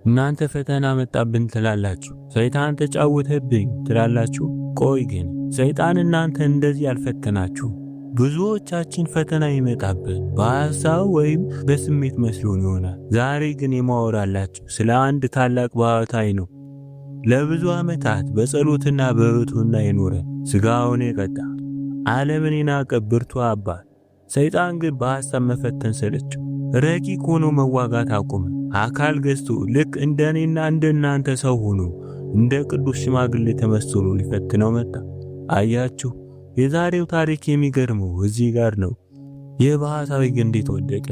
እናንተ ፈተና መጣብን ትላላችሁ፣ ሰይጣን ተጫወተብኝ ትላላችሁ። ቆይ ግን ሰይጣን እናንተ እንደዚህ ያልፈተናችሁ? ብዙዎቻችን ፈተና ይመጣብን በሐሳብ ወይም በስሜት መስሎን ይሆናል። ዛሬ ግን የማወራላችሁ ስለ አንድ ታላቅ ባህታዊ ነው። ለብዙ ዓመታት በጸሎትና በብሕትውና የኖረ ሥጋውን የቀጣ ዓለምን የናቀ ብርቱ አባት። ሰይጣን ግን በሐሳብ መፈተን ሰለቸው። ረቂቅ ሆኖ መዋጋት አቆመ። አካል ገዝቶ ልክ እንደኔና እንደናንተ ሰው ሆኖ እንደ ቅዱስ ሽማግሌ ተመስሎ ሊፈትነው መጣ። አያችሁ፣ የዛሬው ታሪክ የሚገርመው እዚህ ጋር ነው። የባህታዊ ግን እንዴት ወደቀ?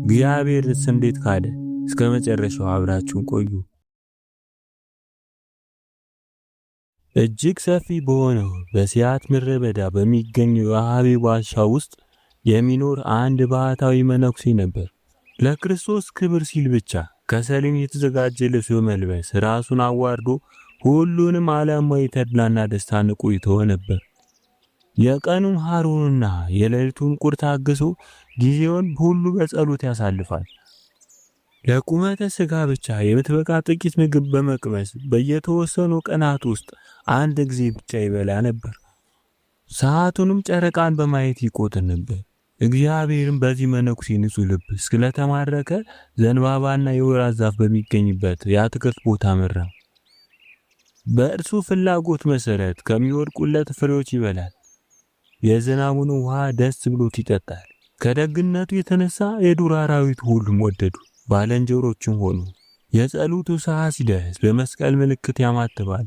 እግዚአብሔርስ እንዴት ካደ? እስከ መጨረሻው አብራችሁን ቆዩ። እጅግ ሰፊ በሆነው በሲያት ምድረ በዳ በሚገኘው የሐቢብ ዋሻ ውስጥ የሚኖር አንድ ባህታዊ መነኩሴ ነበር። ለክርስቶስ ክብር ሲል ብቻ ከሰሊን የተዘጋጀ ልብስ በመልበስ ራሱን አዋርዶ ሁሉንም ዓለማዊ ተድላና ደስታ ንቁ ይተው ነበር። የቀኑን ሐሩርና የሌሊቱን ቁር ታግሶ ጊዜውን ሁሉ በጸሎት ያሳልፋል። ለቁመተ ሥጋ ብቻ የምትበቃ ጥቂት ምግብ በመቅመስ በየተወሰኑ ቀናት ውስጥ አንድ ጊዜ ብቻ ይበላ ነበር። ሰዓቱንም ጨረቃን በማየት ይቆጥር ነበር። እግዚአብሔርም በዚህ መነኩሴ ንጹሕ ልብ ስለተማረከ ዘንባባና የወይራ ዛፍ በሚገኝበት የአትክልት ቦታ መራ። በእርሱ ፍላጎት መሰረት ከሚወድቁለት ፍሬዎች ይበላል። የዝናቡን ውሃ ደስ ብሎት ይጠጣል። ከደግነቱ የተነሳ የዱር አራዊት ሁሉም ወደዱ፣ ባልንጀሮቹም ሆኑ። የጸሎቱ ሰዓት ሲደርስ በመስቀል ምልክት ያማትባል።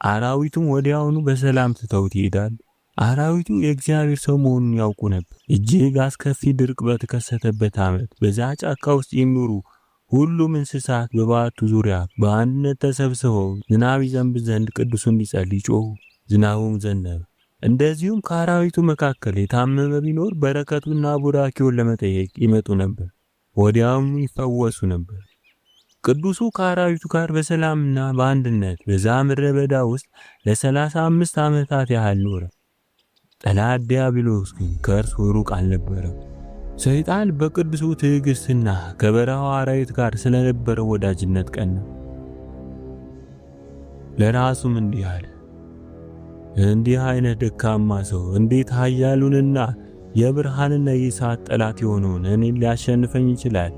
አራዊቱም ወዲያውኑ በሰላም ትተውት ይሄዳሉ። አራዊቱ የእግዚአብሔር ሰው መሆኑን ያውቁ ነበር። እጅግ አስከፊ ድርቅ በተከሰተበት ዓመት በዛ ጫካ ውስጥ የሚኖሩ ሁሉም እንስሳት በባቱ ዙሪያ በአንድነት ተሰብስበው ዝናብ ይዘንብ ዘንድ ቅዱሱን እንዲጸልይ ጮኹ። ዝናቡም ዘነበ። እንደዚሁም ከአራዊቱ መካከል የታመመ ቢኖር በረከቱና ቡራኪውን ለመጠየቅ ይመጡ ነበር። ወዲያውም ይፈወሱ ነበር። ቅዱሱ ከአራዊቱ ጋር በሰላምና በአንድነት በዛ ምድረ በዳ ውስጥ ለ35 ዓመታት ያህል ኖረ። ጠላት ዲያብሎስ ግን ከእርሱ ሩቅ አልነበረም። ሰይጣን በቅዱሱ ትዕግስትና ከበረሃው አራዊት ጋር ስለነበረው ወዳጅነት ቀና። ለራሱም እንዲህ አለ፣ እንዲህ አይነት ደካማ ሰው እንዴት ኃያሉንና የብርሃንና የእሳት ጠላት የሆነውን እኔን ሊያሸንፈኝ ይችላል?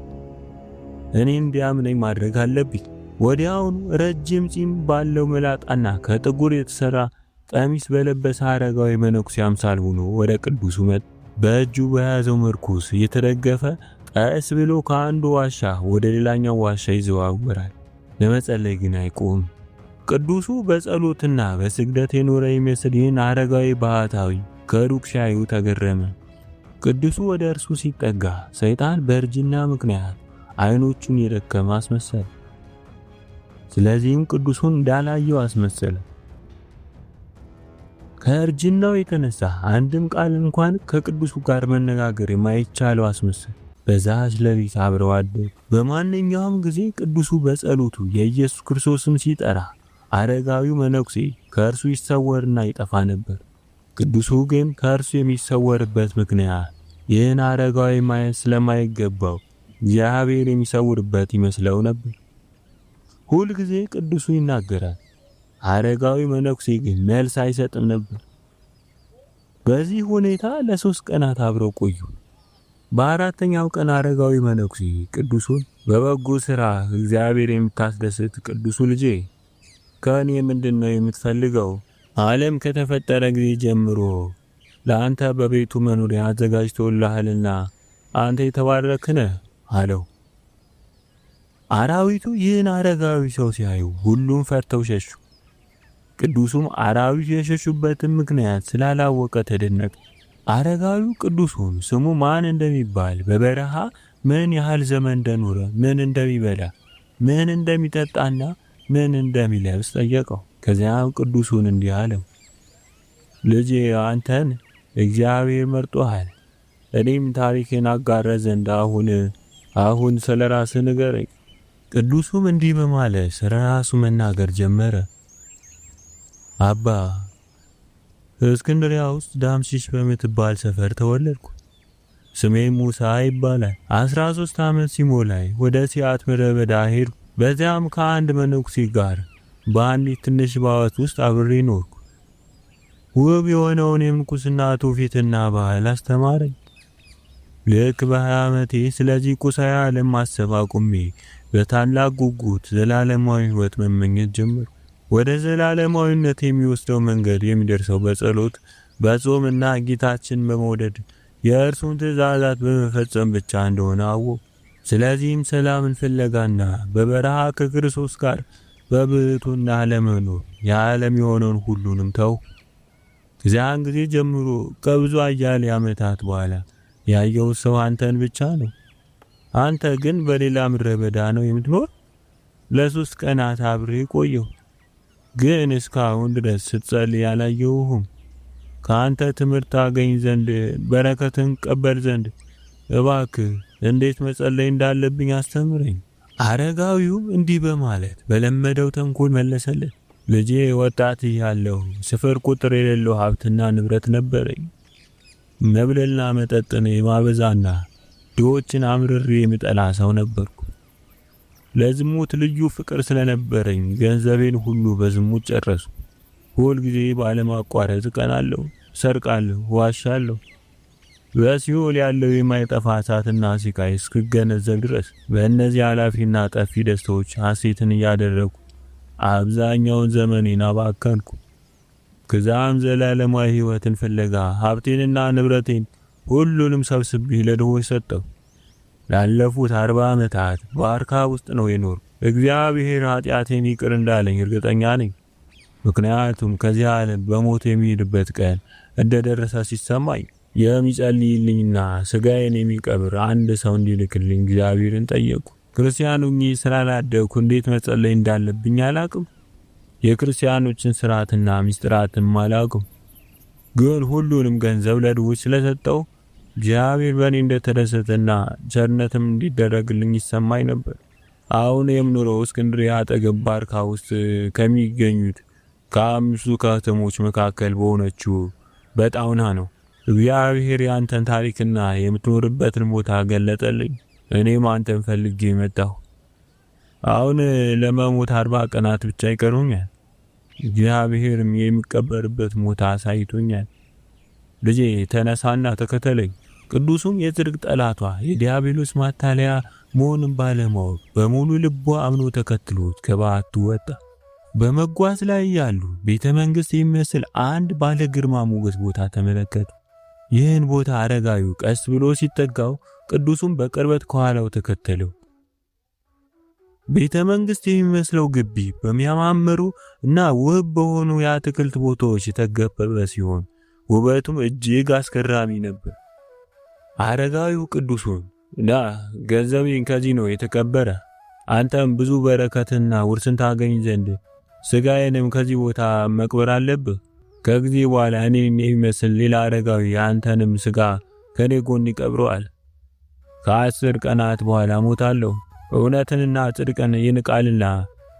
እኔ እንዲያምነኝ ማድረግ አለብኝ። ወዲያውኑ ረጅም ፂም ባለው መላጣና ከጥጉር የተሰራ ቀሚስ በለበሰ አረጋዊ መነኩሴ አምሳል ሆኖ ወደ ቅዱሱ መጣ። በእጁ በያዘው ምርኩስ እየተደገፈ ቀስ ብሎ ከአንዱ ዋሻ ወደ ሌላኛው ዋሻ ይዘዋወራል። ለመጸለይ ግን አይቆም። ቅዱሱ በጸሎትና በስግደት የኖረ ይመስል ይህን አረጋዊ ባህታዊ ከሩቅ ሲያዩ ተገረመ። ቅዱሱ ወደ እርሱ ሲጠጋ ሰይጣን በእርጅና ምክንያት አይኖቹን የደከመ አስመሰለ። ስለዚህም ቅዱሱን እንዳላየው አስመሰለ። ከእርጅናው የተነሳ አንድም ቃል እንኳን ከቅዱሱ ጋር መነጋገር የማይቻለው አስመሰለ። በዛች ሌሊት አብረው አደሩ። በማንኛውም ጊዜ ቅዱሱ በጸሎቱ የኢየሱስ ክርስቶስን ሲጠራ አረጋዊው መነኩሴ ከእርሱ ይሰወርና ይጠፋ ነበር። ቅዱሱ ግን ከእርሱ የሚሰወርበት ምክንያት ይህን አረጋዊ ማየት ስለማይገባው እግዚአብሔር የሚሰውርበት ይመስለው ነበር። ሁል ጊዜ ቅዱሱ ይናገራል፣ አረጋዊ መነኩሴ ግን መልስ አይሰጥም ነበር። በዚህ ሁኔታ ለ3 ቀናት አብረው ቆዩ። በአራተኛው ቀን አረጋዊ መነኩሴ ቅዱሱን በበጎ ሥራ እግዚአብሔር የምታስደስት ቅዱሱ ልጄ ከኔ ምንድነው የምትፈልገው? ዓለም ከተፈጠረ ጊዜ ጀምሮ ለአንተ በቤቱ መኖሪያ አዘጋጅቶልሃልና አንተ የተባረክህ ነህ አለው። አራዊቱ ይህን አረጋዊ ሰው ሲያዩ ሁሉም ፈርተው ሸሹ። ቅዱሱም አራዊት የሸሹበትን ምክንያት ስላላወቀ ተደነቀ። አረጋዊው ቅዱሱን ስሙ ማን እንደሚባል፣ በበረሃ ምን ያህል ዘመን እንደኖረ፣ ምን እንደሚበላ፣ ምን እንደሚጠጣና ምን እንደሚለብስ ጠየቀው። ከዚያም ቅዱሱን እንዲህ አለው፣ ልጄ አንተን እግዚአብሔር መርጦሃል። እኔም ታሪክን አጋራ ዘንድ አሁን ስለራስህ ንገረኝ። ቅዱሱም እንዲህ በማለት ስለራሱ መናገር ጀመረ። አባ እስክንድርያ ውስጥ ዳምሲስ በምትባል ሰፈር ተወለድኩ። ስሜ ሙሳ ይባላል። 13 ዓመት ሲሞላኝ ወደ ሲያት ምድረ በዳ ሄድኩ። በዚያም ከአንድ መነኩሴ ጋር በአንዲት ትንሽ ባወት ውስጥ አብሬ ኖርኩ። ውብ የሆነውን የምንኩስና ትውፊትና ባህል አስተማረኝ። ልክ በ20 ዓመቴ ስለዚህ ቁሳዊ ዓለም ማሰብ አቁሜ በታላቅ ጉጉት ዘላለማዊ ሕይወት መመኘት ጀመርኩ። ወደ ዘላለማዊነት የሚወስደው መንገድ የሚደርሰው በጸሎት በጾምና ጌታችን በመውደድ የእርሱን ትእዛዛት በመፈጸም ብቻ እንደሆነ አወቅሁ። ስለዚህም ሰላምን ፍለጋና በበረሃ ከክርስቶስ ጋር በብሕትውና ለመኖር የዓለም የሆነውን ሁሉንም ተው። ከዚያን ጊዜ ጀምሮ ከብዙ አያሌ ዓመታት በኋላ ያየው ሰው አንተን ብቻ ነው። አንተ ግን በሌላ ምድረ በዳ ነው የምትኖር። ለ3 ቀናት አብሬ ቆየሁ፣ ግን እስካሁን ድረስ ስትጸልይ አላየሁህም። ከአንተ ትምህርት አገኝ ዘንድ በረከትን ቀበል ዘንድ እባክህ እንዴት መጸለይ እንዳለብኝ አስተምረኝ። አረጋዊውም እንዲህ በማለት በለመደው ተንኮል መለሰለት። ልጄ ወጣት እያለሁ ስፍር ቁጥር የሌለው ሀብትና ንብረት ነበረኝ። መብልና መጠጥን የማበዛና ድሆችን አምርሬ የምጠላ ሰው ነበርኩ። ለዝሙት ልዩ ፍቅር ስለነበረኝ ገንዘቤን ሁሉ በዝሙት ጨረስኩ። ሁል ጊዜ ባለማቋረጥ እቀናለሁ፣ ሰርቃለሁ፣ ዋሻለሁ። በሲኦል ያለው የማይጠፋ እሳትና ስቃይ እስክገነዘብ ድረስ በእነዚህ ኃላፊና ጠፊ ደስታዎች ሐሴትን እያደረግኩ አብዛኛውን ዘመኔን አባከንኩ። ከዛም ዘላለማዊ ሕይወትን ፍለጋ ሀብቴንና ንብረቴን ሁሉንም ሰብስቤ ለድሆች ሰጠሁ። ላለፉት 40 ዓመታት በዋርካ ውስጥ ነው የኖርኩ። እግዚአብሔር ኃጢአቴን ይቅር እንዳለኝ እርግጠኛ ነኝ። ምክንያቱም ከዚህ ዓለም በሞት የሚሄድበት ቀን እንደደረሰ ሲሰማኝ የሚጸልይልኝና ስጋዬን የሚቀብር አንድ ሰው እንዲልክልኝ እግዚአብሔርን ጠየቅኩ። ክርስቲያኑ ስላላደግኩ እንዴት መጸለይ እንዳለብኝ አላቅም። የክርስቲያኖችን ስርዓትና ምስጢራትን አላቅም። ግን ሁሉንም ገንዘብ ለድሆች ስለሰጠው እግዚአብሔር በእኔ እንደተደሰተና ቸርነትም እንዲደረግልኝ ይሰማኝ ነበር። አሁን የምኖረው እስክንድርያ አጠገብ ባርካ ውስጥ ከሚገኙት ከ5 ከተሞች መካከል በሆነችው በጣውና ነው። እግዚአብሔር ያንተን ታሪክና የምትኖርበትን ቦታ ገለጠልኝ። እኔም አንተን ፈልጌ መጣሁ። አሁን ለመሞት 40 ቀናት ብቻ ይቀሩኛል። እግዚአብሔርም የሚቀበርበት ቦታ አሳይቶኛል። ልጄ ተነሳና ተከተለኝ። ቅዱሱም የጽድቅ ጠላቷ የዲያብሎስ ማታለያ መሆኑን ባለማወቅ በሙሉ ልቧ አምኖ ተከትሎት ከባቱ ወጣ። በመጓዝ ላይ ያሉ ቤተ መንግስት የሚመስል አንድ ባለ ግርማ ሞገስ ቦታ ተመለከቱ። ይህን ቦታ አረጋዊው ቀስ ብሎ ሲጠጋው ቅዱሱም በቅርበት ከኋላው ተከተለው። ቤተ መንግስት የሚመስለው ግቢ በሚያማምሩ እና ውብ በሆኑ የአትክልት ቦታዎች የተከበበ ሲሆን ውበቱም እጅግ አስገራሚ ነበር። አረጋዊው ቅዱሱን ገንዘቤን ከዚህ ነው የተቀበረ፣ አንተም ብዙ በረከትና ውርስን ታገኝ ዘንድ ስጋዬንም ከዚህ ቦታ መቅበር አለብህ። ከጊዜ በኋላ እኔን የሚመስል ሌላ አረጋዊ አንተንም ስጋ ከኔ ጎን ይቀብረዋል። ከ10 ቀናት በኋላ ሞታለሁ። እውነትንና ጽድቅን ይንቃልና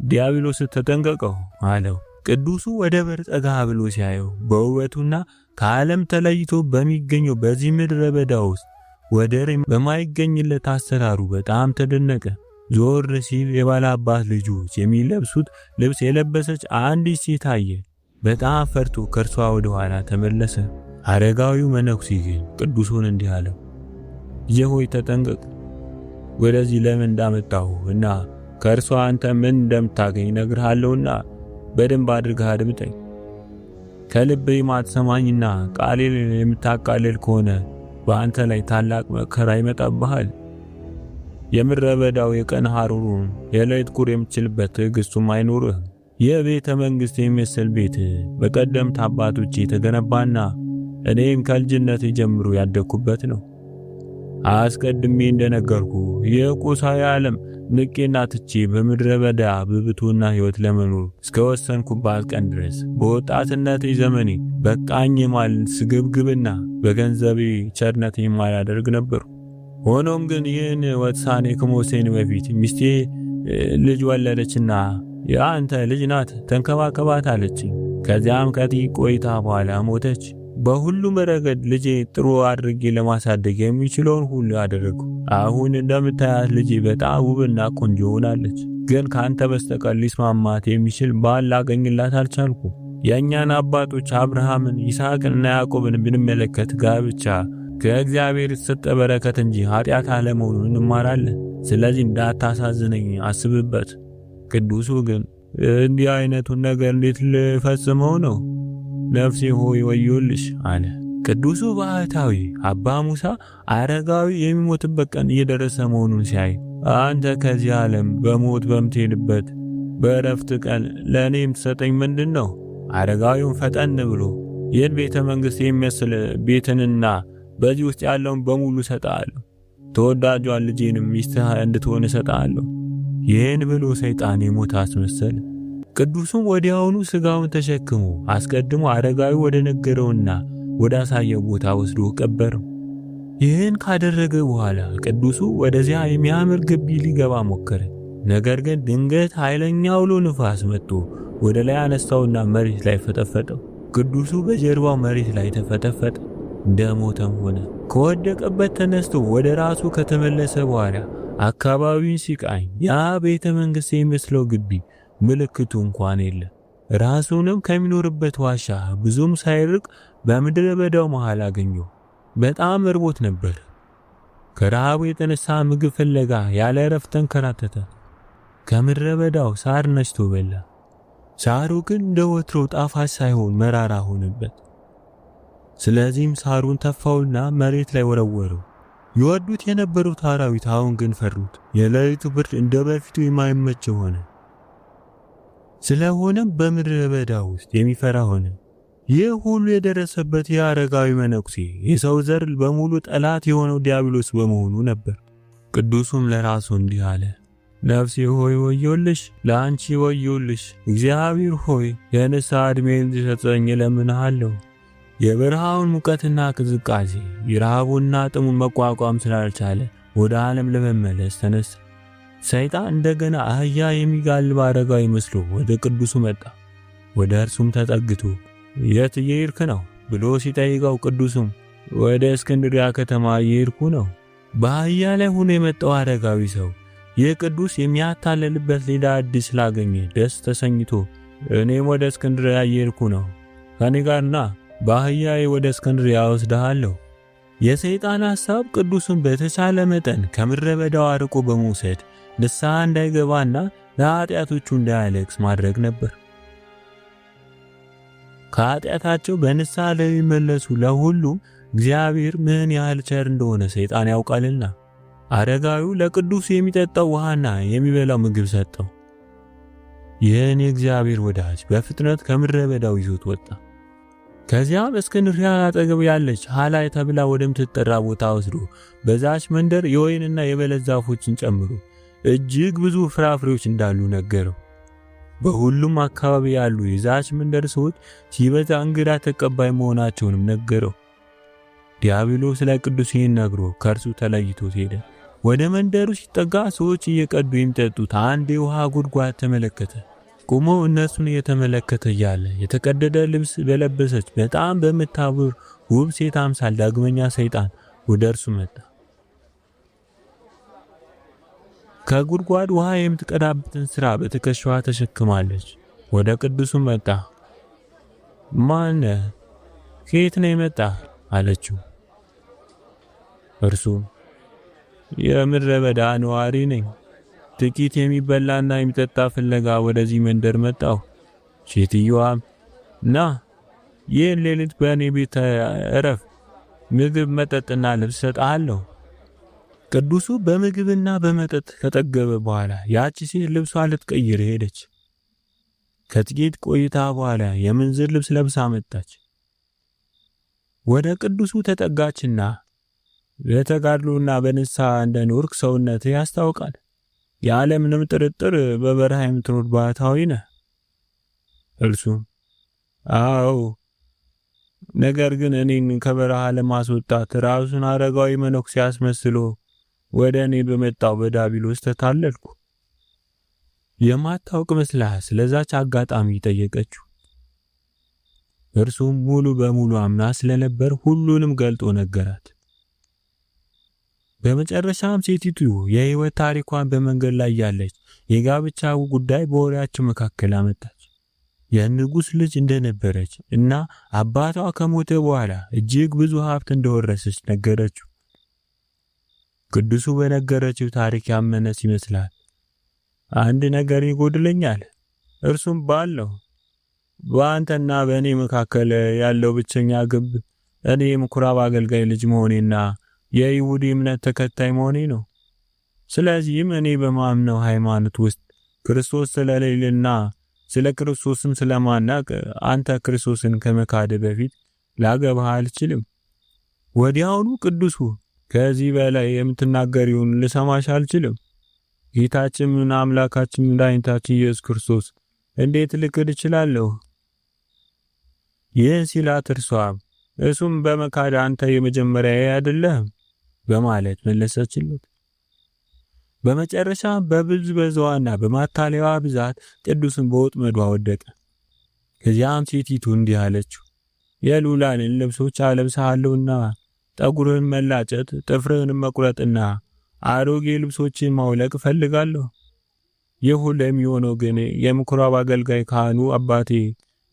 ዲያብሎስ ተጠንቀቀው አለው። ቅዱሱ ወደ በር ጠጋ ብሎ ሲያየው በውበቱና ከዓለም ተለይቶ በሚገኘው በዚህ ምድረ በዳ ውስጥ ወደር በማይገኝለት አሰራሩ በጣም ተደነቀ። ዞር ሲል የባላባት ልጆች የሚለብሱት ልብስ የለበሰች አንዲት ሴት አየ። በጣም ፈርቶ ከርሷ ወደ ኋላ ተመለሰ። አረጋዊው መነኩሴ ግን ቅዱሱን እንዲህ አለው፣ ልጄ ሆይ ተጠንቀቅ። ወደዚህ ለምን እንዳመጣሁ እና ከርሷ አንተ ምን እንደምታገኝ ነግርሃለሁና በደንብ አድርገህ አድምጠኝ። ከልብህ የማትሰማኝና ቃሌን የምታቃልል ከሆነ በአንተ ላይ ታላቅ መከራ ይመጣብሃል። የምድረ በዳው የቀን ሐሩሩን የሌሊት ቁር የምትችልበት ትዕግስቱም አይኖርህም። የቤተ መንግስት የሚመስል ቤት በቀደምት አባቶቼ የተገነባና እኔም ከልጅነቴ ጀምሮ ያደኩበት ነው። አስቀድሜ እንደነገርኩ የቁሳዊ ዓለም ንቄና ትቼ በምድረ በዳ በብሕትውና ሕይወት ለመኖር እስከወሰንኩባት ቀን ድረስ በወጣትነቴ ዘመኔ በቃኝ ማለት ስግብግብና በገንዘቤ ቸርነት የማላደርግ ነበር። ሆኖም ግን ይህን ውሳኔ ከመወሰኔ በፊት ሚስቴ ልጅ ወለደችና የአንተ ልጅ ናት ተንከባከባት አለችኝ። ከዚያም ከጥቂት ቆይታ በኋላ ሞተች። በሁሉም ረገድ ልጄ ጥሩ አድርጌ ለማሳደግ የሚችለውን ሁሉ አደረግኩ። አሁን እንደምታያት ልጄ በጣም ውብና ቆንጆ ሆናለች። ግን ካንተ በስተቀር ሊስማማት የሚችል ባል ላገኝላት አልቻልኩም። የእኛን አባቶች አብርሃምን፣ ይስሐቅንና ያዕቆብን ብንመለከት ጋብቻ ከእግዚአብሔር የተሰጠ በረከት እንጂ ኃጢአት አለመሆኑን እንማራለን። ስለዚህ እንዳታሳዝነኝ አስብበት። ቅዱሱ ግን እንዲህ አይነቱን ነገር እንዴት ልፈጽመው ነው? ነፍሴ ሆይ ወዮልሽ አለ። ቅዱሱ ባህታዊ አባ ሙሳ አረጋዊ የሚሞትበት ቀን እየደረሰ መሆኑን ሲያይ አንተ ከዚህ ዓለም በሞት በምትሄድበት በእረፍት ቀን ለእኔ የምትሰጠኝ ምንድን ነው? አረጋዊውን ፈጠን ብሎ ይህን ቤተ መንግሥት የሚመስል ቤትንና በዚህ ውስጥ ያለውን በሙሉ እሰጥሃለሁ፣ ተወዳጇን ልጄንም ሚስትህ እንድትሆን እሰጥሃለሁ። ይህን ብሎ ሰይጣን የሞት አስመሰለ። ቅዱሱም ወዲያውኑ ሥጋውን ተሸክሞ አስቀድሞ አረጋዊ ወደ ነገረውና ወደ አሳየው ቦታ ወስዶ ቀበረው። ይህን ካደረገ በኋላ ቅዱሱ ወደዚያ የሚያምር ግቢ ሊገባ ሞከረ። ነገር ግን ድንገት ኃይለኛ አውሎ ንፋስ መጥቶ ወደ ላይ አነሳውና መሬት ላይ ፈጠፈጠው። ቅዱሱ በጀርባው መሬት ላይ ተፈጠፈጠ፣ እንደሞተም ሆነ። ከወደቀበት ተነስቶ ወደ ራሱ ከተመለሰ በኋላ አካባቢውን ሲቃኝ ያ ቤተ መንግሥት የሚመስለው ግቢ ምልክቱ እንኳን የለም። ራሱንም ከሚኖርበት ዋሻ ብዙም ሳይርቅ በምድረ በዳው መሃል አገኘው። በጣም እርቦት ነበር። ከረሃቡ የተነሳ ምግብ ፍለጋ ያለ እረፍት ተንከራተተ። ከምድረ በዳው ሳር ነጭቶ በላ። ሳሩ ግን እንደ ወትሮ ጣፋጭ ሳይሆን መራራ ሆነበት። ስለዚህም ሳሩን ተፋውና መሬት ላይ ወረወረው። ይወዱት የነበሩት አራዊት አሁን ግን ፈሩት። የሌሊቱ ብርድ እንደ በፊቱ የማይመች ሆነ። ስለሆነም በምድረ በዳ ውስጥ የሚፈራ ሆነ። ይህ ሁሉ የደረሰበት የአረጋዊ መነኩሴ የሰው ዘር በሙሉ ጠላት የሆነው ዲያብሎስ በመሆኑ ነበር። ቅዱሱም ለራሱ እንዲህ አለ፣ ነፍሴ ሆይ ወዮልሽ፣ ለአንቺ ወዮልሽ። እግዚአብሔር ሆይ የንስሐ ዕድሜ እንዲሰጠኝ እለምንሃለሁ። የበረሃውን ሙቀትና ቅዝቃዜ የረሃቡና ጥሙን መቋቋም ስላልቻለ ወደ ዓለም ለመመለስ ተነሳ። ሰይጣን እንደገና አህያ የሚጋልብ አረጋዊ መስሎ ወደ ቅዱሱ መጣ። ወደ እርሱም ተጠግቶ የት እየሄድክ ነው ብሎ ሲጠይቀው ቅዱሱም ወደ እስክንድርያ ከተማ እየሄድኩ ነው። በአህያ ላይ ሆኖ የመጣው አረጋዊ ሰው ይህ ቅዱስ የሚያታለልበት ሌላ ዕድል ስላገኘ ደስ ተሰኝቶ እኔም ወደ እስክንድርያ እየሄድኩ ነው፣ ከኔ ጋር ና፣ በአህያዬ ወደ እስክንድርያ ወስድሃለሁ። የሰይጣን ሐሳብ ቅዱሱን በተቻለ መጠን ከምድረ በዳው አርቆ በመውሰድ ንስሐ እንዳይገባና ለኃጢአቶቹ እንዳያለቅስ ማድረግ ነበር። ከኃጢአታቸው በንስሐ ለሚመለሱ ለሁሉም እግዚአብሔር ምን ያህል ቸር እንደሆነ ሰይጣን ያውቃልና አረጋዊው ለቅዱሱ የሚጠጣው ውሃና የሚበላው ምግብ ሰጠው። ይህን የእግዚአብሔር ወዳጅ በፍጥነት ከምድረ በዳው ይዞት ወጣ። ከዚያም እስክንድርያ አጠገብ ያለች ሐላይ ተብላ ወደምትጠራ ቦታ ወስዶ በዛች መንደር የወይንና የበለስ ዛፎችን ጨምሮ እጅግ ብዙ ፍራፍሬዎች እንዳሉ ነገረው። በሁሉም አካባቢ ያሉ የዛች መንደር ሰዎች ሲበዛ እንግዳ ተቀባይ መሆናቸውንም ነገረው። ዲያብሎስ ለቅዱስ ይህን ነግሮ ከእርሱ ተለይቶት ሄደ። ወደ መንደሩ ሲጠጋ ሰዎች እየቀዱ የሚጠጡት አንድ የውሃ ጉድጓድ ተመለከተ። ቆሞ እነሱን እየተመለከተ እያለ የተቀደደ ልብስ በለበሰች በጣም በምታምር ውብ ሴት አምሳል ዳግመኛ ሰይጣን ወደ እርሱ መጣ። ከጉድጓድ ውሃ የምትቀዳበትን ስራ በትከሻዋ ተሸክማለች። ወደ ቅዱሱ መጣ። ማነ? ከየት ነው የመጣ? አለችው። እርሱም የምድረ በዳ ነዋሪ ነኝ፣ ጥቂት የሚበላና የሚጠጣ ፍለጋ ወደዚህ መንደር መጣሁ። ሴትዮዋም ና፣ ይህን ሌሊት በእኔ ቤት እረፍ፣ ምግብ መጠጥና ልብስ ሰጥሃለሁ። ቅዱሱ በምግብና በመጠጥ ከጠገበ በኋላ ያቺ ሴት ልብሷን ልትቀይር ሄደች። ከጥቂት ቆይታ በኋላ የምንዝር ልብስ ለብሳ መጣች። ወደ ቅዱሱ ተጠጋችና ለተጋድሎና በንስሐ እንደኖርክ ሰውነት ያስታውቃል፣ ያለምንም ጥርጥር በበረሃ የምትኖር ባህታዊ ነህ። እርሱም አዎ፣ ነገር ግን እኔን ከበረሃ ለማስወጣት ራሱን አረጋዊ መነኩሴ አስመስሎ ወደ እኔ በመጣው በዲያብሎስ ተታለልኩ። የማታውቅ መስላ ስለዛች አጋጣሚ ጠየቀችው። እርሱም ሙሉ በሙሉ አምና ስለነበር ሁሉንም ገልጦ ነገራት። በመጨረሻም ሴቲቱ የህይወት ታሪኳን በመንገድ ላይ ያለች የጋብቻው ጉዳይ በወሬያቸው መካከል አመጣች። የንጉስ ልጅ እንደነበረች እና አባቷ ከሞተ በኋላ እጅግ ብዙ ሀብት እንደወረሰች ነገረችው። ቅዱሱ በነገረችው ታሪክ ያመነች ይመስላል። አንድ ነገር ይጎድለኛል፣ እርሱም ባል ነው። በአንተና በእኔ መካከል ያለው ብቸኛ ግብ እኔ የምኩራብ አገልጋይ ልጅ መሆኔና የይሁዲ እምነት ተከታይ መሆኔ ነው። ስለዚህም እኔ በማምነው ሃይማኖት ውስጥ ክርስቶስ ስለሌለና ስለ ክርስቶስም ስለማናቅ አንተ ክርስቶስን ከመካድ በፊት ላገባህ አልችልም። ወዲያውኑ ቅዱሱ ከዚህ በላይ የምትናገሪውን ልሰማሽ አልችልም። ጌታችንና አምላካችን መድኃኒታችን ኢየሱስ ክርስቶስ እንዴት ልክድ እችላለሁ? ይህን ሲላት እሱም በመካድ አንተ የመጀመሪያ አይደለህም በማለት መለሰችለት። በመጨረሻ በብዝበዛዋና በማታለያዋ ብዛት ቅዱስን በወጥመዷ ወደቀ። ከዚያም ሴቲቱ እንዲህ አለችው፣ የልዑላንን ልብሶች አለብስሃለሁና ጠጉርህን መላጨት፣ ጥፍርህን መቁረጥና አሮጌ ልብሶችን ማውለቅ እፈልጋለሁ። ይህ ሁሉ የሚሆነው ግን የምኩራብ አገልጋይ ካህኑ አባቴ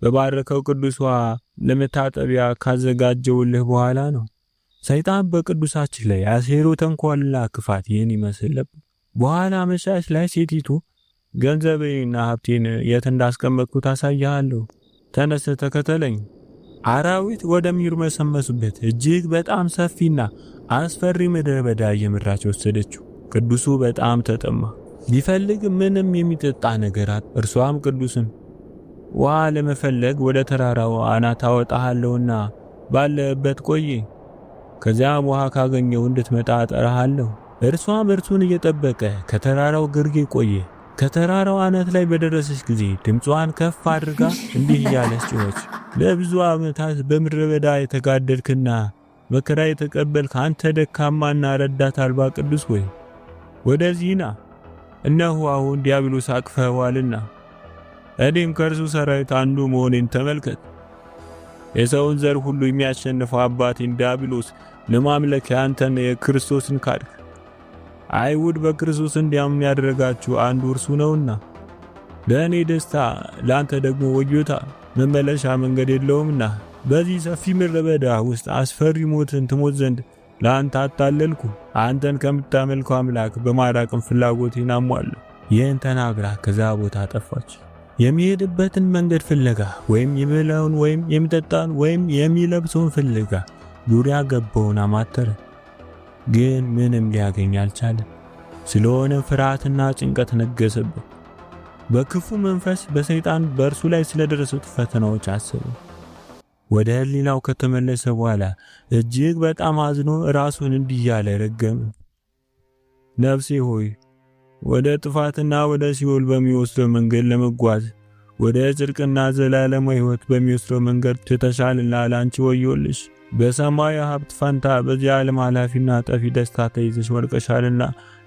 በባረከው ቅዱስ ውሃ ለመታጠቢያ ካዘጋጀውልህ በኋላ ነው። ሰይጣን በቅዱሳችን ላይ ያሴረው ተንኮልና ክፋት ይህን ይመስል ነበር። በኋላ መሻሽ ላይ ሴቲቱ ገንዘቤንና ሀብቴን የት እንዳስቀመጥኩት አሳያለሁ፣ ተነስ ተከተለኝ። አራዊት ወደሚርመሰመሱበት እጅግ በጣም ሰፊና አስፈሪ ምድረ በዳ እየመራች ወሰደችው። ቅዱሱ በጣም ተጠማ። ቢፈልግ ምንም የሚጠጣ ነገራት። እርሷም ቅዱስን ውሃ ለመፈለግ ወደ ተራራው አናት አወጣሃለሁና ባለበት ቆይ፣ ከዚያም ውሃ ካገኘው እንድትመጣ እጠራሃለሁ። እርሷም እርሱን እየጠበቀ ከተራራው ግርጌ ቆየ። ከተራራው አናት ላይ በደረሰች ጊዜ ድምጿን ከፍ አድርጋ እንዲህ እያለች ጮኸች፣ ለብዙ ዓመታት በምድረ በዳ የተጋደልክና መከራ የተቀበልክ አንተ ደካማና ረዳት አልባ ቅዱስ ሆይ ወደዚህ ና። እነሆ አሁን ዲያብሎስ አቅፈዋልና እኔም ከእርሱ ሰራዊት አንዱ መሆኔን ተመልከት። የሰውን ዘር ሁሉ የሚያሸንፈው አባቴን ዲያብሎስ ለማምለክ አንተን የክርስቶስን ካድክ። አይሁድ በክርስቶስ እንዲያምኑ ያደረጋችሁ አንዱ እርሱ ነውና፣ ለእኔ ደስታ ለአንተ ደግሞ ወዮታ፣ መመለሻ መንገድ የለውምና በዚህ ሰፊ ምድረ በዳ ውስጥ አስፈሪ ሞትን ትሞት ዘንድ ለአንተ አታለልኩ። አንተን ከምታመልከው አምላክ በማራቅም ፍላጎቴን አሟለሁ። ይህን ተናግራ ከዛ ቦታ ጠፋች። የሚሄድበትን መንገድ ፍለጋ ወይም የሚበላውን ወይም የሚጠጣውን ወይም የሚለብሰውን ፍለጋ ዙሪያ ገባውን አማተረ፣ ግን ምንም ሊያገኝ አልቻለም። ስለሆነም ፍርሃትና ጭንቀት ነገሰበት። በክፉ መንፈስ በሰይጣን በእርሱ ላይ ስለደረሱት ፈተናዎች አሰበ። ወደ ህሊናው ከተመለሰ በኋላ እጅግ በጣም አዝኖ ራሱን እንዲህ ያለ ረገመ፣ ነፍሴ ሆይ ወደ ጥፋትና ወደ ሲኦል በሚወስደው መንገድ ለመጓዝ ወደ ጽድቅና ዘላለማዊ ሕይወት በሚወስደው መንገድ ትተሻልና ላንቺ ወዮልሽ። በሰማይ ሀብት ፈንታ በዚህ ዓለም ኃላፊና ጠፊ ደስታ ተይዘሽ ወድቀሻልና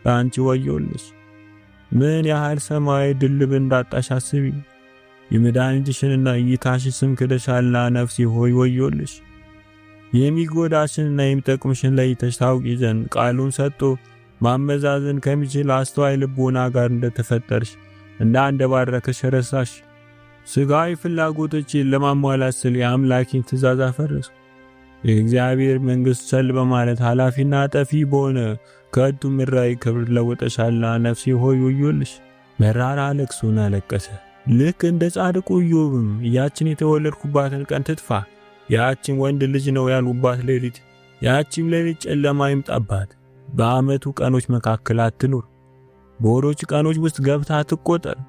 ላንቺ ወዮልሽ። ምን ያህል ሰማያዊ ድልብ እንዳጣሽ አስቢ። የመድኃኒትሽንና እይታሽን ስም ክደሻልና ነፍሴ ሆይ ወዮልሽ። የሚጎዳሽንና የሚጠቅምሽን ለይተሽ ታውቂ ዘንድ ቃሉን ሰጥቶ ማመዛዘን ከሚችል አስተዋይ ልቦና ጋር እንደተፈጠርሽ እና እንደባረከሽ ረሳሽ። ስጋዊ ፍላጎቶችን ለማሟላት ስል የአምላኬን ትእዛዝ አፈረስኩ። የእግዚአብሔር መንግሥት ቸል በማለት ኃላፊና ጠፊ በሆነ ከንቱ ምድራዊ ክብር ለወጠሻልና ነፍሴ ሆይ ወዮልሽ። መራራ ለቅሶን አለቀሰ። ልክ እንደ ጻድቁ ኢዮብም ያችን የተወለድኩባትን ቀን ትጥፋ፣ ያችን ወንድ ልጅ ነው ያሉባት ሌሊት፣ ያቺም ሌሊት ጨለማ ይምጣባት፣ በዓመቱ ቀኖች መካከል አትኑር፣ በወሮች ቀኖች ውስጥ ገብታ አትቆጠር፣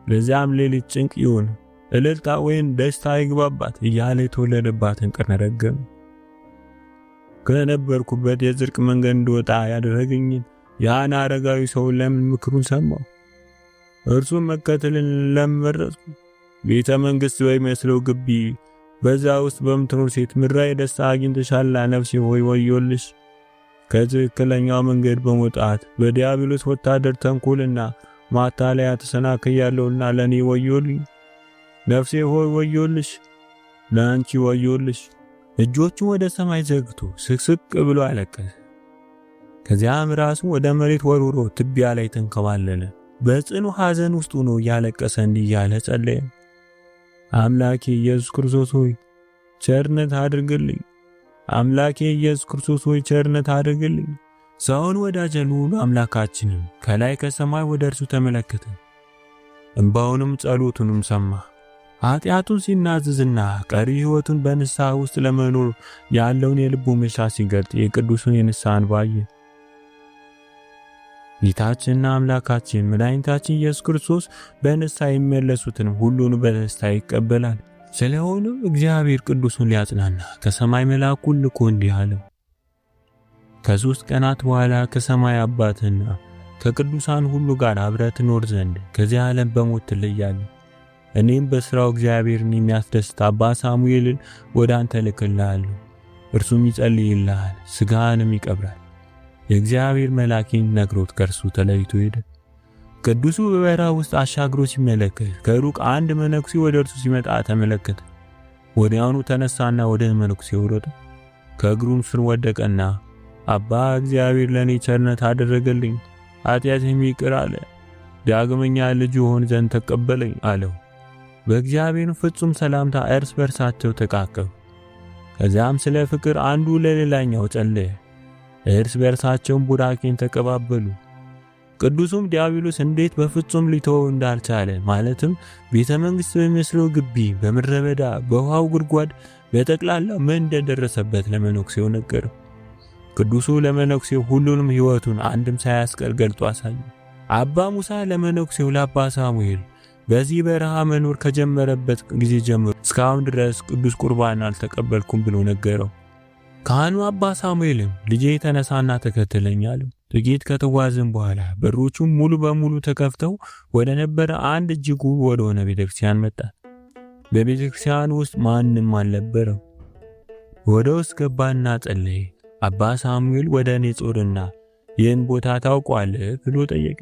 ለዚያም ሌሊት ጭንቅ ይሁን፣ እልልታ ወይም ደስታ ይግባባት እያለ የተወለደባትን ቀን ረገመ። ከነበርኩበት የጽድቅ መንገድ እንድወጣ ያደረገኝን ያን አረጋዊ ሰው ለምን ምክሩን ሰማው? እርሱም መከተልን ለመረጥኩ። ቤተ መንግሥት በሚመስለው ግቢ በዛ ውስጥ በምትኖር ሴት ምድራዊ ደስታ አግኝተሻልና ነፍሴ ሆይ ወዮልሽ። ከትክክለኛው መንገድ በመውጣት በዲያብሎስ ወታደር ተንኮልና ማታለያ ተሰናክያለሁና ለኔ ወዮልኝ። ነፍሴ ሆይ ወዮልሽ፣ ለአንቺ ወዮልሽ። እጆቹ ወደ ሰማይ ዘርግቶ ስቅስቅ ብሎ አለቀሰ። ከዚያም ራሱ ወደ መሬት ወርውሮ ትቢያ ላይ ተንከባለለ። በጽኑ ሐዘን ውስጥ ሆኖ ያለቀሰ እንዲህ ያለ ጸለየ። አምላኬ ኢየሱስ ክርስቶስ ሆይ ቸርነት አድርግልኝ። አምላኬ ኢየሱስ ክርስቶስ ሆይ ቸርነት አድርግልኝ። ሰውን ወዳጀ ልዑል አምላካችንም ከላይ ከሰማይ ወደ እርሱ ተመለከተ፣ እንባውንም ጸሎቱንም ሰማ። ኃጢአቱን ሲናዝዝና ቀሪ ሕይወቱን በንስሐ ውስጥ ለመኖር ያለውን የልቡ መሻት ሲገልጥ የቅዱሱን የንስሐ እንባ አየ። ጌታችንና አምላካችን መድኃኒታችን ኢየሱስ ክርስቶስ በንስሐ የሚመለሱትን ሁሉን በደስታ ይቀበላል። ስለሆነም እግዚአብሔር ቅዱሱን ሊያጽናና ከሰማይ መልአኩን ልኮ እንዲህ አለው። ከ3 ቀናት በኋላ ከሰማይ አባትና ከቅዱሳን ሁሉ ጋር አብረህ ትኖር ዘንድ ከዚህ ዓለም በሞት ትለያለህ። እኔም በሥራው እግዚአብሔርን የሚያስደስት አባ ሳሙኤልን ወደ አንተ ልክልሃለሁ። እርሱም ይጸልይልሃል፣ ሥጋህንም ይቀብራል። የእግዚአብሔር መልአክን ነግሮት ከእርሱ ተለይቶ ሄደ። ቅዱሱ በበረሃ ውስጥ አሻግሮ ሲመለከት ከሩቅ አንድ መነኩሴ ወደ እርሱ ሲመጣ ተመለከተ። ወዲያውኑ ተነሳና ወደ መነኩሴው ሮጠ። ከእግሩም ስር ወደቀና አባ እግዚአብሔር ለኔ ቸርነት አደረገልኝ፣ ኃጢአቴም ይቅር አለ፣ ዳግመኛ ልጅ ሆን ዘንድ ተቀበለኝ አለው። በእግዚአብሔር ፍጹም ሰላምታ እርስ በርሳቸው ተቃቀፉ። ከዚያም ስለ ፍቅር አንዱ ለሌላኛው ጸለየ። እርስ በርሳቸውም ቡራኬን ተቀባበሉ። ቅዱሱም ዲያብሎስ እንዴት በፍጹም ሊተወው እንዳልቻለ ማለትም ቤተ መንግሥት በሚመስለው ግቢ፣ በምድረ በዳ፣ በውሃው ጉድጓድ በጠቅላላ ምን እንደደረሰበት ለመነኩሴው ነገረው። ቅዱሱ ለመነኩሴው ሁሉንም ሕይወቱን አንድም ሳያስቀር ገልጦ አሳየ። አባ ሙሳ ለመነኩሴው ለአባ ሳሙኤል በዚህ በረሃ መኖር ከጀመረበት ጊዜ ጀምሮ እስካሁን ድረስ ቅዱስ ቁርባን አልተቀበልኩም ብሎ ነገረው። ካህኑ አባ ሳሙኤልም ልጄ ተነሳና ተከተለኝ አለው። ጥቂት ከተጓዝን በኋላ በሮቹ ሙሉ በሙሉ ተከፍተው ወደ ነበረ አንድ እጅግ ውብ ወደሆነ ቤተክርስቲያን መጣ። በቤተክርስቲያን ውስጥ ማንም አልነበረም። ወደ ውስጥ ገባና ጸለየ። አባ ሳሙኤል ወደ እኔ ጾርና ይህን ቦታ ታውቋለህ ብሎ ጠየቀ።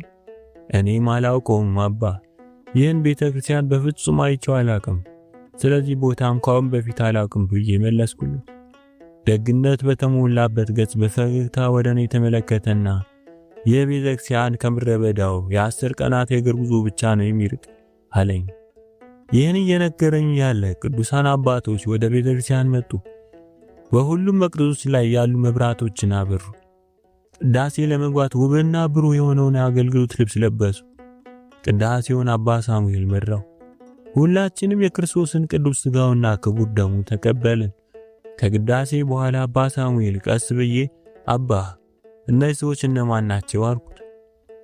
እኔም አላውቀውም አባ፣ ይህን ቤተክርስቲያን በፍጹም አይቼው አላውቅም፣ ስለዚህ ቦታም ካሁን በፊት አላውቅም ብዬ መለስኩለት። ደግነት በተሞላበት ገጽ በፈገግታ ወደ እኔ ተመለከተና የቤተክርስቲያን ከምድረ በዳው የ10 ቀናት የእግር ጉዞ ብቻ ነው የሚርቅ አለኝ። ይህን እየነገረኝ ያለ ቅዱሳን አባቶች ወደ ቤተክርስቲያን መጡ። በሁሉም መቅረዞች ላይ ያሉ መብራቶችን አበሩ። ቅዳሴ ለመግባት ውብና ብሩህ የሆነውን የአገልግሎት ልብስ ለበሱ። ቅዳሴውን አባ ሳሙኤል መራው። ሁላችንም የክርስቶስን ቅዱስ ሥጋውና ክቡር ደሙ ተቀበልን። ከቅዳሴ በኋላ አባ ሳሙኤል ቀስ ብዬ አባ እነዚህ ሰዎች እነማን ናቸው አልኩት።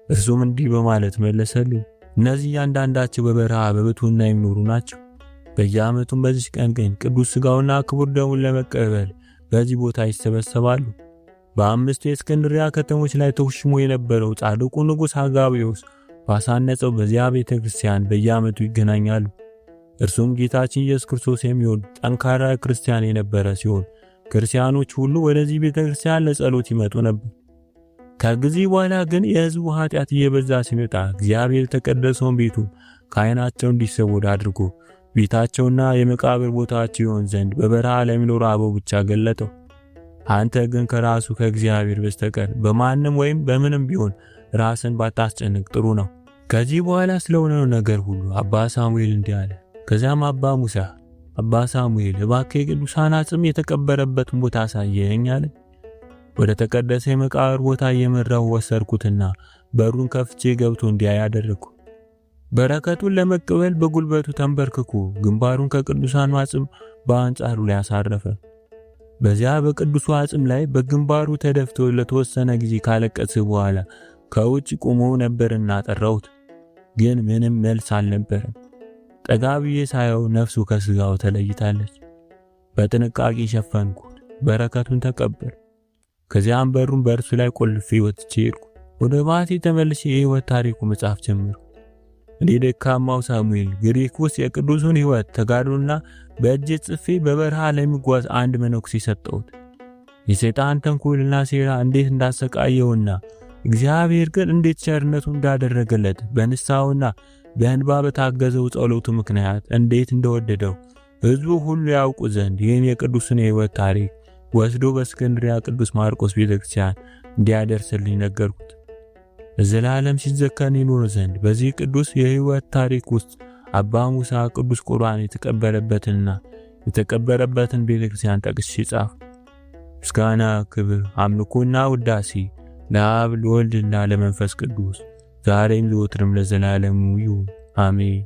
እርሱም እንዲህ በማለት መለሰልኝ። እነዚህ እያንዳንዳቸው በበረሃ በብቱና የሚኖሩ ናቸው። በየዓመቱም በዚህ ቀን ቅዱስ ሥጋውና ክቡር ደሙን ለመቀበል በዚህ ቦታ ይሰበሰባሉ። በ5 የእስክንድርያ ከተሞች ላይ ተውሽሞ የነበረው ጻድቁ ንጉሥ አጋቢዮስ ባሳነጸው በዚያ ቤተክርስቲያን በየዓመቱ ይገናኛሉ። እርሱም ጌታችን ኢየሱስ ክርስቶስ የሚወድ ጠንካራ ክርስቲያን የነበረ ሲሆን ክርስቲያኖች ሁሉ ወደዚህ ቤተክርስቲያን ለጸሎት ይመጡ ነበር። ከጊዜ በኋላ ግን የሕዝቡ ኃጢአት እየበዛ ሲመጣ እግዚአብሔር ተቀደሰውን ቤቱ ከዓይናቸው እንዲሰወር አድርጎ ቤታቸውና የመቃብር ቦታቸው ይሆን ዘንድ በበረሃ ለሚኖሩ አበው ብቻ ገለጠው። አንተ ግን ከራሱ ከእግዚአብሔር በስተቀር በማንም ወይም በምንም ቢሆን ራስን ባታስጨንቅ ጥሩ ነው። ከዚህ በኋላ ስለሆነው ነገር ሁሉ አባ ሳሙኤል እንዲህ አለ። ከዚያም አባ ሙሳ አባ ሳሙኤል እባክህ የቅዱሳን አጽም የተቀበረበትን ቦታ አሳየኝ አለ። ወደ ተቀደሰ የመቃብር ቦታ እየመራው ወሰድኩትና በሩን ከፍቼ ገብቶ እንዲያይ አደረግኩ። በረከቱን ለመቀበል በጉልበቱ ተንበርክኮ ግንባሩን ከቅዱሳን አጽም በአንጻሩ ላይ አሳረፈ። በዚያ በቅዱሱ አጽም ላይ በግንባሩ ተደፍቶ ለተወሰነ ጊዜ ካለቀሰ በኋላ ከውጭ ቆሞ ነበርና ጠራሁት፣ ግን ምንም መልስ አልነበረም። ጠጋ ብዬ ሳየው ነፍሱ ከስጋው ተለይታለች። በጥንቃቄ ሸፈንኩት፣ በረከቱን ተቀበል። ከዚያም በሩን በእርሱ ላይ ቆልፌ ወጥቼ ሄድኩ። ወደ ባቴ ተመልሼ የሕይወት ታሪኩ መጽሐፍ ጀመርኩ። እኔ ደካማው ሳሙኤል ግሪክ ውስጥ የቅዱሱን ሕይወት ተጋድሎና በእጄ ጽፌ በበረሃ ለሚጓዝ አንድ መነኩሴ ሰጠሁት። የሰይጣን ተንኮልና ሴራ እንዴት እንዳሰቃየውና እግዚአብሔር ግን እንዴት ቸርነቱ እንዳደረገለት በንስሐውና በእንባ በታገዘው ጸሎቱ ምክንያት እንዴት እንደወደደው ሕዝቡ ሁሉ ያውቁ ዘንድ ይህን የቅዱስን የሕይወት ታሪክ ወስዶ በእስክንድርያ ቅዱስ ማርቆስ ቤተክርስቲያን እንዲያደርስልኝ ነገርኩት። ለዘላለም ሲዘከር ይኖር ዘንድ በዚህ ቅዱስ የሕይወት ታሪክ ውስጥ አባ ሙሳ ቅዱስ ቁርባን የተቀበረበትን ቤተክርስቲያን ጠቅሼ ጻፍ። ምስጋና፣ ክብር፣ አምልኮና ውዳሴ ለአብ ለወልድና ለመንፈስ ቅዱስ ዛሬም ዘወትርም ለዘላለሙ ይሁን አሜን።